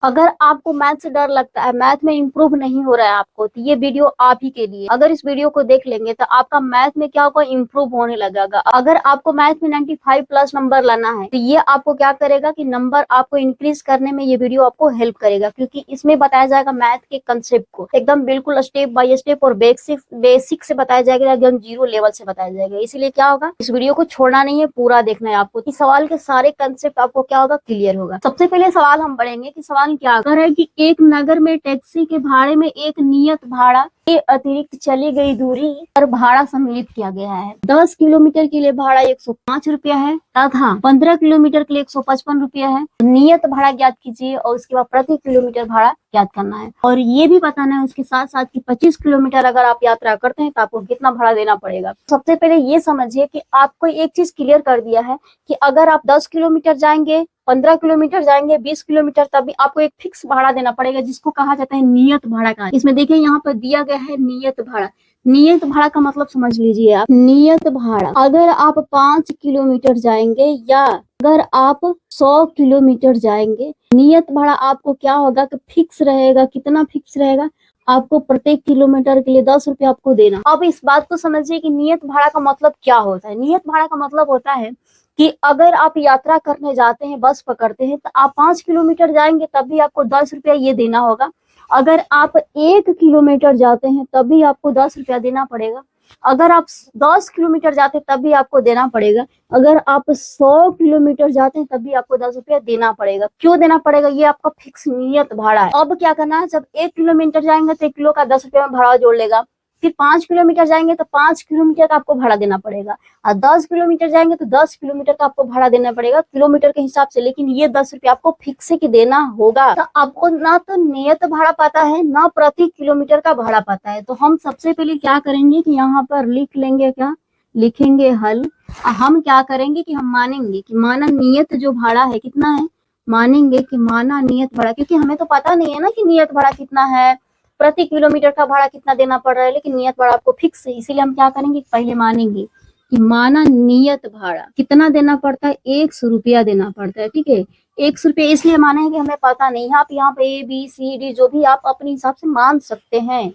अगर आपको मैथ से डर लगता है, मैथ में इंप्रूव नहीं हो रहा है आपको, तो ये वीडियो आप ही के लिए। अगर इस वीडियो को देख लेंगे तो आपका मैथ में क्या होगा, इंप्रूव होने लगेगा। अगर आपको मैथ में 95 प्लस नंबर लाना है, तो ये आपको क्या करेगा कि नंबर आपको इंक्रीज करने में ये वीडियो आपको हेल्प करेगा, क्योंकि इसमें बताया जाएगा मैथ के कंसेप्ट को एकदम बिल्कुल स्टेप बाय स्टेप और बेसिक से बताया जाएगा, एकदम जीरो लेवल से बताया जाएगा। इसीलिए क्या होगा, इस वीडियो को छोड़ना नहीं है, पूरा देखना है आपको। इस सवाल के सारे कंसेप्ट आपको क्या होगा, क्लियर होगा। सबसे पहले सवाल हम पढ़ेंगे कि सवाल क्या कर है कि एक नगर में टैक्सी के भाड़े में एक नियत भाड़ा के अतिरिक्त चली गई दूरी पर भाड़ा सम्मिलित किया गया है। 10 किलोमीटर के लिए भाड़ा 105 रुपया है तथा 15 किलोमीटर के लिए 155 रुपया है। नियत भाड़ा ज्ञात कीजिए और उसके बाद प्रति किलोमीटर भाड़ा ज्ञात करना है, और ये भी बताना है उसके साथ साथ कि 25 किलोमीटर अगर आप यात्रा करते हैं तो आपको कितना भाड़ा देना पड़ेगा। सबसे पहले ये समझिए कि आपको एक चीज क्लियर कर दिया है कि अगर आप 10 किलोमीटर जाएंगे, 15 किलोमीटर जाएंगे, 20 किलोमीटर, तभी आपको एक फिक्स भाड़ा देना पड़ेगा, जिसको कहा जाता है नियत भाड़ा का। इसमें देखिए यहाँ पर दिया गया है नियत भाड़ा। नियत भाड़ा का मतलब समझ लीजिए आप। नियत भाड़ा अगर आप 5 किलोमीटर जाएंगे या अगर आप 100 किलोमीटर जाएंगे, नियत भाड़ा आपको क्या होगा कि फिक्स रहेगा। कितना फिक्स रहेगा, आपको प्रत्येक किलोमीटर के लिए 10 रुपये आपको देना। अब इस बात को समझिए कि नियत भाड़ा का मतलब क्या होता है। नियत भाड़ा का मतलब होता है कि अगर आप यात्रा करने जाते हैं, बस पकड़ते हैं, तो आप 5 किलोमीटर जाएंगे तब भी आपको 10 रुपया ये देना होगा। अगर आप 1 किलोमीटर जाते हैं तब भी आपको 10 रुपया देना पड़ेगा। अगर आप 10 किलोमीटर जाते हैं तब भी आपको देना पड़ेगा। अगर आप 100 किलोमीटर जाते हैं तब भी आपको 10 रुपया देना पड़ेगा। क्यों देना पड़ेगा, ये आपका फिक्स नियत भाड़ा है। अब क्या करना है, जब 1 किलोमीटर जाएंगे तो 1 किलो का 10 रुपया में भाड़ा जोड़ लेगा। फिर 5 किलोमीटर जाएंगे तो 5 किलोमीटर का आपको भाड़ा देना पड़ेगा, और 10 किलोमीटर जाएंगे तो 10 किलोमीटर का आपको भाड़ा देना पड़ेगा किलोमीटर के हिसाब से। लेकिन ये 10 रुपया आपको फिक्स की देना होगा। तो आपको ना तो नियत भाड़ा पता है, ना प्रति किलोमीटर का भाड़ा पता है। तो हम सबसे पहले क्या करेंगे कि यहाँ पर लिख लेंगे, क्या लिखेंगे, हल। हम क्या करेंगे कि हम मानेंगे कि माना नियत जो भाड़ा है कितना है, मानेंगे कि माना नियत भाड़ा, क्योंकि हमें तो पता नहीं है ना कि नियत भाड़ा कितना है, प्रति किलोमीटर का भाड़ा कितना देना पड़ रहा है, लेकिन नियत भाड़ा आपको फिक्स है। इसीलिए हम क्या करेंगे, पहले मानेंगे कि माना नियत भाड़ा कितना देना पड़ता है, 100 रुपया देना पड़ता है। ठीक है, 100 रुपया इसलिए मानेंगे, हमें पता नहीं है। आप यहाँ पे ABCD जो भी आप अपने हिसाब से मान सकते हैं।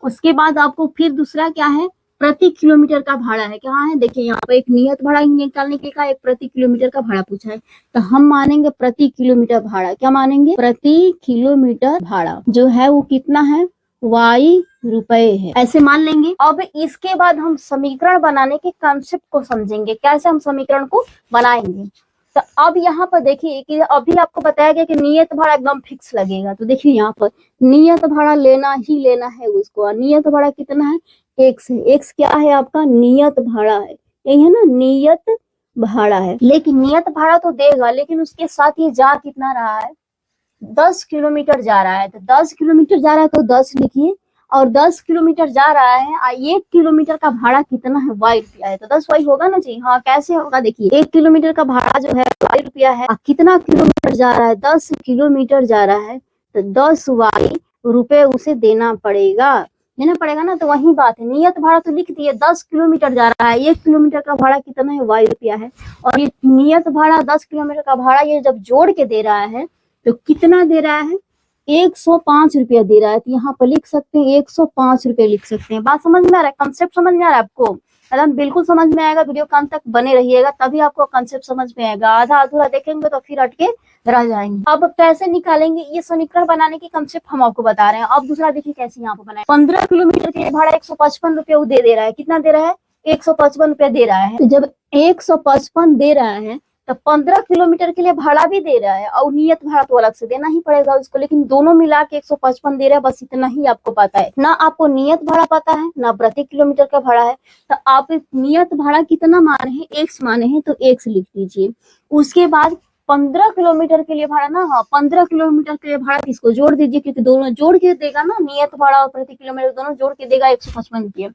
उसके बाद आपको फिर दूसरा क्या है, प्रति किलोमीटर का भाड़ा है। क्या है, देखिए यहाँ पे एक नियत भाड़ा निकालने के लिए एक प्रति किलोमीटर का भाड़ा पूछा है, तो हम मानेंगे प्रति किलोमीटर भाड़ा। क्या मानेंगे, प्रति किलोमीटर भाड़ा जो है वो कितना है, Y रुपए है, ऐसे मान लेंगे। अब इसके बाद हम समीकरण बनाने के कंसेप्ट को समझेंगे, कैसे हम समीकरण को बनाएंगे। तो अब यहाँ पर देखिए कि अभी आपको बताया गया कि नियत भाड़ा एकदम फिक्स लगेगा। तो देखिए यहाँ पर नियत भाड़ा लेना ही लेना है उसको। नियत भाड़ा कितना है, x है। x क्या है आपका, नियत भाड़ा है, यही है ना, नियत भाड़ा है। लेकिन नियत भाड़ा तो देगा, लेकिन उसके साथ ये जा कितना रहा है, 10 किलोमीटर जा रहा है। तो 10 किलोमीटर जा रहा है तो 10 लिखिए, और 10 किलोमीटर जा रहा है, 1 किलोमीटर का भाड़ा कितना है, Y रुपया है, तो 10 Y होगा ना जी। हाँ, कैसे होगा, देखिए 1 किलोमीटर का भाड़ा जो है Y रुपया है, कितना किलोमीटर जा रहा है, 10 किलोमीटर जा रहा है, तो 10 Y रुपए उसे देना पड़ेगा ना। तो वही बात है, नियत भाड़ा तो लिख दिए, 10 किलोमीटर जा रहा है, 1 किलोमीटर का भाड़ा कितना है, Y रुपया है, और ये नियत भाड़ा 10 किलोमीटर का भाड़ा ये जब जोड़ के दे रहा है तो कितना दे रहा है, 105 रुपया दे रहा है। तो यहाँ पर लिख सकते हैं 105 रुपये लिख सकते हैं। बात समझ में आ रहा है, कंसेप्ट समझ में आ रहा है आपको, एकदम बिल्कुल समझ में आएगा। वीडियो के अंत तक बने रहिएगा, तभी आपको कंसेप्ट समझ में आएगा। आधा अधूरा देखेंगे तो फिर अटके रह जाएंगे। अब कैसे निकालेंगे ये समीकरण बनाने की कंसेप्ट हम आपको बता रहे हैं। अब दूसरा देखिए कैसे यहाँ पर बनाए। 15 किलोमीटर के लिए भाड़ा 155 रुपये वो दे रहा है। कितना दे रहा है, 155 रुपये दे रहा है। तो जब 155 दे रहा है तो 15 किलोमीटर के लिए भाड़ा भी दे रहा है, और नियत भाड़ा तो अलग से देना ही पड़ेगा उसको। लेकिन दोनों मिला के 155 दे रहा है, बस इतना ही आपको पता है ना। आपको नियत भाड़ा पता है ना प्रति किलोमीटर का भाड़ा है। तो आप नियत भाड़ा कितना माने हैं, 1 माने हैं, तो 1 लिख दीजिए। उसके बाद 15 किलोमीटर के लिए भाड़ा ना, हाँ 15 किलोमीटर के लिए भाड़ा इसको जोड़ दीजिए, क्योंकि दोनों जोड़ के देगा ना, नियत भाड़ा और प्रति किलोमीटर दोनों जोड़ के देगा 155 रुपये।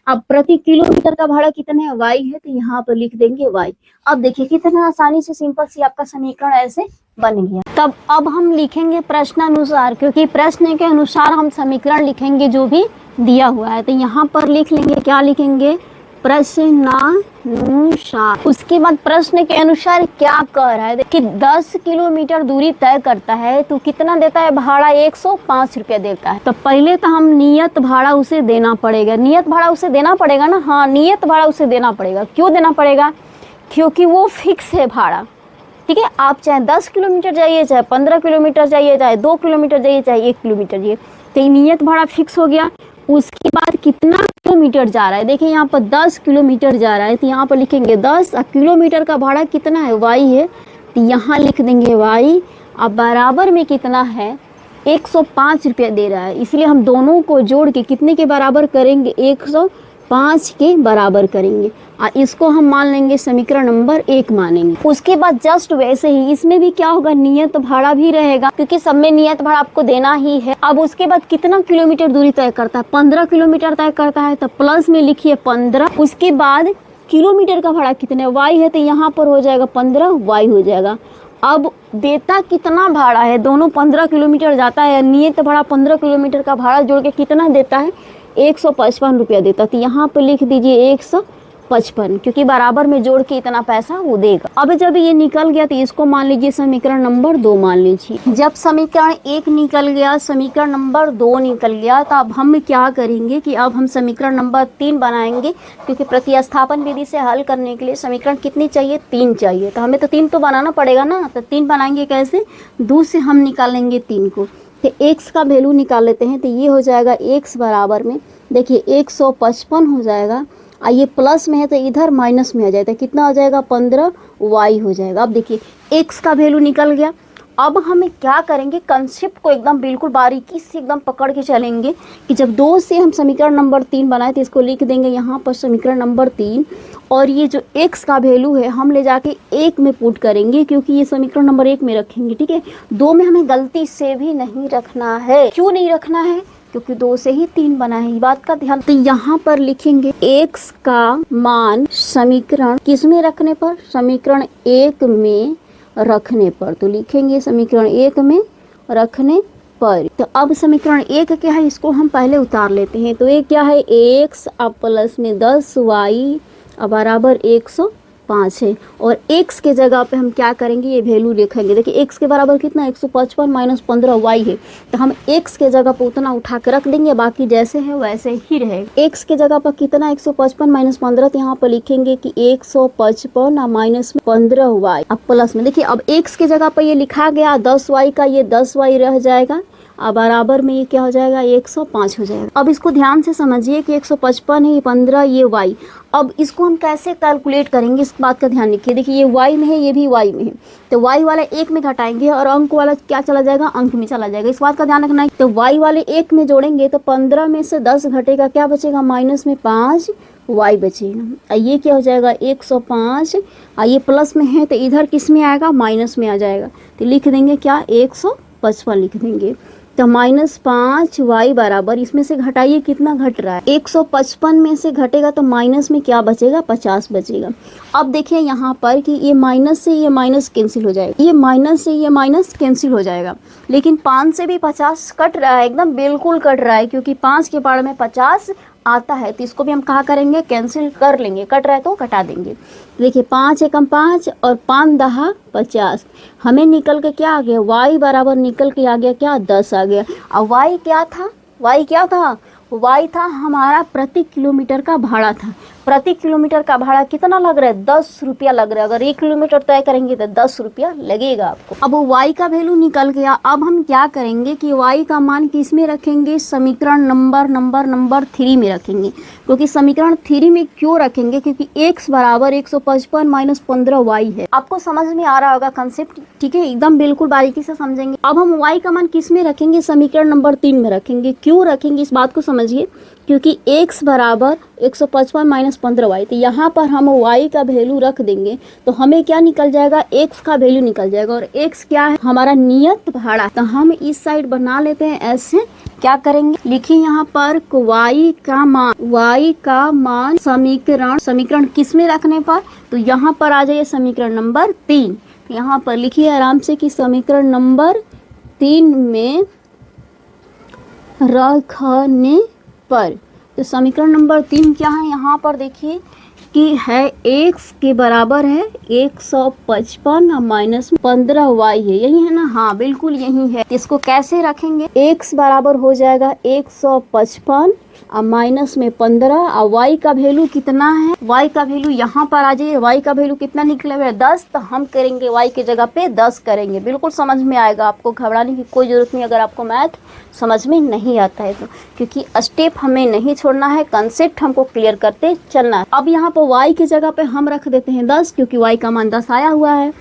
अब प्रति किलोमीटर का भाड़ा कितने है, Y है, तो यहाँ पर लिख देंगे Y। अब देखिए कितना आसानी से सिंपल सी आपका समीकरण ऐसे बन गया। तब अब हम लिखेंगे प्रश्नानुसार, क्योंकि प्रश्न के अनुसार हम समीकरण लिखेंगे जो भी दिया हुआ है। तो यहाँ पर लिख लेंगे, क्या लिखेंगे, प्रश्नानुसार। उसके बाद प्रश्न के अनुसार क्या कह रहा है कि 10 किलोमीटर दूरी तय करता है तो कितना देता है भाड़ा, 105 रुपया देता है। तो पहले तो हम नियत भाड़ा उसे देना पड़ेगा, नियत भाड़ा उसे देना पड़ेगा ना, हाँ नियत भाड़ा उसे देना पड़ेगा। क्यों देना पड़ेगा, क्योंकि वो फिक्स है भाड़ा, ठीक है। आप चाहे 10 किलोमीटर जाइए, चाहे 15 किलोमीटर जाइए, चाहे 2 किलोमीटर जाइए, चाहे 1 किलोमीटर जाइए, तो ये नियत भाड़ा फिक्स हो गया। उसके बाद कितना किलोमीटर जा रहा है, देखिए यहाँ पर 10 किलोमीटर जा रहा है, तो यहाँ पर लिखेंगे 10, और किलोमीटर का भाड़ा कितना है, वाई है, तो यहाँ लिख देंगे वाई। अब बराबर में कितना है, 105 रुपया दे रहा है, इसलिए हम दोनों को जोड़ के कितने के बराबर करेंगे, 105 के बराबर करेंगे, और इसको हम मान लेंगे समीकरण नंबर 1 मानेंगे। उसके बाद जस्ट वैसे ही इसमें भी क्या होगा, नियत भाड़ा भी रहेगा, क्योंकि सब में नियत भाड़ा आपको देना ही है। अब उसके बाद कितना किलोमीटर दूरी तय करता है, 15 किलोमीटर तय करता है, तो प्लस में लिखिए 15। उसके बाद किलोमीटर का भाड़ा कितने, वाई है, तो यहाँ पर हो जाएगा 15, वाई हो जाएगा। अब देता कितना भाड़ा है, दोनों 15 किलोमीटर जाता है, नियत भाड़ा 15 किलोमीटर का भाड़ा जोड़ के कितना देता है, 155 रुपया देता। तो यहाँ पर लिख दीजिए 155, क्योंकि बराबर में जोड़ के इतना पैसा वो देगा। अब जब ये निकल गया तो इसको मान लीजिए समीकरण नंबर 2 मान लीजिए। जब समीकरण 1 निकल गया, समीकरण नंबर 2 निकल गया, तो अब हम क्या करेंगे कि अब हम समीकरण नंबर 3 बनाएंगे, क्योंकि प्रतिस्थापन विधि से हल करने के लिए समीकरण कितनी चाहिए, 3 चाहिए, तो हमें तो 3 तो बनाना पड़ेगा ना। तो 3 बनाएंगे कैसे, 2 से हम निकालेंगे 3 को, तो x का वैल्यू निकाल लेते हैं। तो ये हो जाएगा x बराबर में, देखिए 155 हो जाएगा, ये प्लस में है तो इधर माइनस में आ जाएगा, कितना हो जाएगा, 15 वाई हो जाएगा। अब देखिए x का वैल्यू निकल गया। अब हमें क्या करेंगे, कंसेप्ट को एकदम बिल्कुल बारीकी से एकदम पकड़ के चलेंगे कि जब 2 से हम समीकरण नंबर 3 बनाए तो इसको लिख देंगे यहाँ पर समीकरण नंबर 3, और ये जो x का वैल्यू है हम ले जाके 1 में पुट करेंगे, क्योंकि ये समीकरण नंबर 1 में रखेंगे, ठीक है। 2 में हमें गलती से भी नहीं रखना है। क्यों नहीं रखना है, क्योंकि 2 से ही 3 बना है, ये बात का ध्यान। तो यहाँ पर लिखेंगे x का मान समीकरण किस में रखने पर, समीकरण 1 में रखने पर, तो लिखेंगे समीकरण 1 में रखने पर। तो अब समीकरण 1 क्या है, इसको हम पहले उतार लेते हैं। तो ये क्या है, x अब प्लस में 10 वाई बराबर 105 है, और x के जगह पे हम क्या करेंगे, ये वैल्यू लिखेंगे। देखिए x के बराबर कितना, 155 माइनस 15 वाई है, तो हम x के जगह पर उतना उठा के रख देंगे, बाकी जैसे है वैसे ही रहेगा। x के जगह पर कितना, 155 माइनस 15, तो यहाँ पर लिखेंगे कि 155 माइनस 15 वाई, अब प्लस में। देखिए अब x के जगह पर ये लिखा गया 10 वाई का, ये 10 वाई रह जाएगा, अब बराबर में ये क्या हो जाएगा, 105 हो जाएगा। अब इसको ध्यान से समझिए कि 155 है, ये 15, ये वाई। अब इसको हम कैसे कैलकुलेट करेंगे, इस बात का ध्यान रखिए। देखिए ये वाई में है, ये भी वाई में है, तो वाई वाला 1 में घटाएंगे और अंक वाला क्या चला जाएगा, अंक में चला जाएगा, इस बात का ध्यान रखना है। तो वाई वाले 1 में जोड़ेंगे तो 15 में से 10 घटेगा, क्या बचेगा, माइनस में 5 वाई बचेगा। ये क्या हो जाएगा, 105, ये प्लस में है तो इधर किस में आएगा, माइनस में आ जाएगा, तो लिख देंगे क्या, 155 लिख देंगे। तो -5 वाई बराबर, इसमें से घटाइए कितना घट रहा है, 155 में से घटेगा तो माइनस में क्या बचेगा, 50 बचेगा। अब देखिए यहाँ पर कि ये माइनस से ये माइनस कैंसिल हो जाएगा, ये माइनस से ये माइनस कैंसिल हो जाएगा, लेकिन 5 से भी 50 कट रहा है, एकदम बिल्कुल कट रहा है, क्योंकि 5 के पार में 50 आता है, तो इसको भी हम कहा करेंगे, कैंसिल कर लेंगे, कट रहा है तो कटा देंगे। देखिए 5 एकम 5 और 5 दहा 50, हमें निकल के क्या आ गया, y बराबर निकल के आ गया क्या, 10 आ गया। और y क्या था, y क्या था, y था हमारा प्रति किलोमीटर का भाड़ा था। प्रति किलोमीटर का भाड़ा कितना लग रहा है, 10 रुपया लग रहा है। अगर 1 किलोमीटर तय करेंगे तो 10 रुपया लगेगा आपको। अब y का वैल्यू निकल गया। अब हम क्या करेंगे कि y का मान किस में रखेंगे, समीकरण नंबर 3 में रखेंगे। क्योंकि समीकरण 3 में क्यों रखेंगे, क्योंकि x बराबर 155 माइनस 15 वाई है। आपको समझ में आ रहा होगा कंसेप्ट, ठीक है, एकदम बिल्कुल बारीकी से समझेंगे। अब हम y का मान किस में रखेंगे, समीकरण नंबर 3 में रखेंगे। क्यों रखेंगे इस बात को समझिए, क्योंकि x बराबर 155 माइनस 15 वाई, तो यहाँ पर हम y का वैल्यू रख देंगे तो हमें क्या निकल जाएगा, x का वैल्यू निकल जाएगा। और x क्या है, हमारा नियत भाड़ा। तो हम इस साइड बना लेते हैं ऐसे, क्या करेंगे, लिखिए यहाँ पर y का मान समीकरण किस में रखने पर, तो यहाँ पर आ जाइए समीकरण नंबर 3। यहाँ पर लिखिए आराम से कि समीकरण नंबर 3 में रखने पर। तो समीकरण नंबर 3 क्या है, यहाँ पर देखिए कि है x के बराबर है 155 माइनस 15y है, यही है ना। हाँ बिल्कुल यही है। इसको कैसे रखेंगे, x बराबर हो जाएगा 155 और माइनस में 15 और y का वैल्यू कितना है, y का वैल्यू यहाँ पर आ जाइए, y का वैल्यू कितना निकला हुआ है 10, तो हम करेंगे y की जगह पे 10 करेंगे। बिल्कुल समझ में आएगा, आपको घबराने की कोई ज़रूरत नहीं अगर आपको मैथ समझ में नहीं आता है तो, क्योंकि स्टेप हमें नहीं छोड़ना है, कंसेप्ट हमको क्लियर करते चलना है। अब यहाँ पर y की जगह पे हम रख देते हैं 10, क्योंकि y का मान 10 आया हुआ है।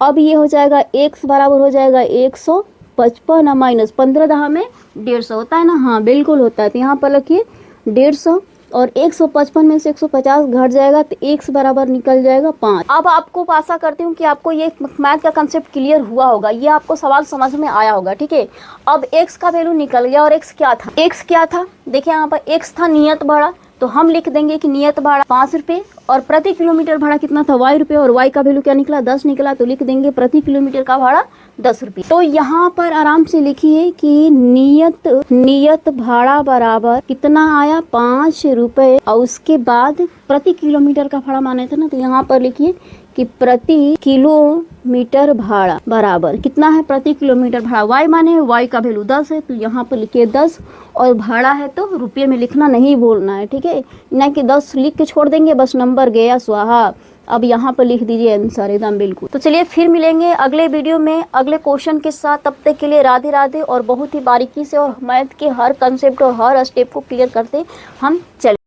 अब ये हो जाएगा x बराबर हो जाएगा 155 माइनस 15 दहा में 150 होता है ना। हाँ बिल्कुल होता है। तो यहाँ पर लिखिए 150 और 155 में से 150 घट जाएगा तो x बराबर निकल जाएगा 5। अब आपको आशा करती हूँ कि आपको ये मैथ का कंसेप्ट क्लियर हुआ होगा, ये आपको सवाल समझ में आया होगा, ठीक है। अब x का वैल्यू निकल गया और x क्या था, x क्या था देखिए यहाँ पर x था नियत भाड़ा, तो हम लिख देंगे कि नियत भाड़ा 5 रुपये और प्रति किलोमीटर भाड़ा कितना था y रुपये, और y का वैल्यू क्या निकला 10 निकला, तो लिख देंगे प्रति किलोमीटर का भाड़ा 10 रुपये। तो यहाँ पर आराम से लिखिए कि नियत भाड़ा बराबर कितना आया 5 रुपये, और उसके बाद प्रति किलोमीटर का भाड़ा माने थे ना, तो यहाँ पर लिखिए कि प्रति किलोमीटर भाड़ा बराबर कितना है, प्रति किलोमीटर भाड़ा y माने y का वैल्यू 10 है, तो यहाँ पर लिखिए 10 और भाड़ा है तो रुपये में लिखना नहीं भूलना है, ठीक है ना, कि 10 लिख के छोड़ देंगे बस नंबर गया स्वाहा। अब यहाँ पर लिख दीजिए आंसर एकदम बिल्कुल। तो चलिए फिर मिलेंगे अगले वीडियो में अगले क्वेश्चन के साथ, तब तक के लिए राधे राधे। और बहुत ही बारीकी से और मैथ के हर कंसेप्ट और हर स्टेप को क्लियर करते हम चले।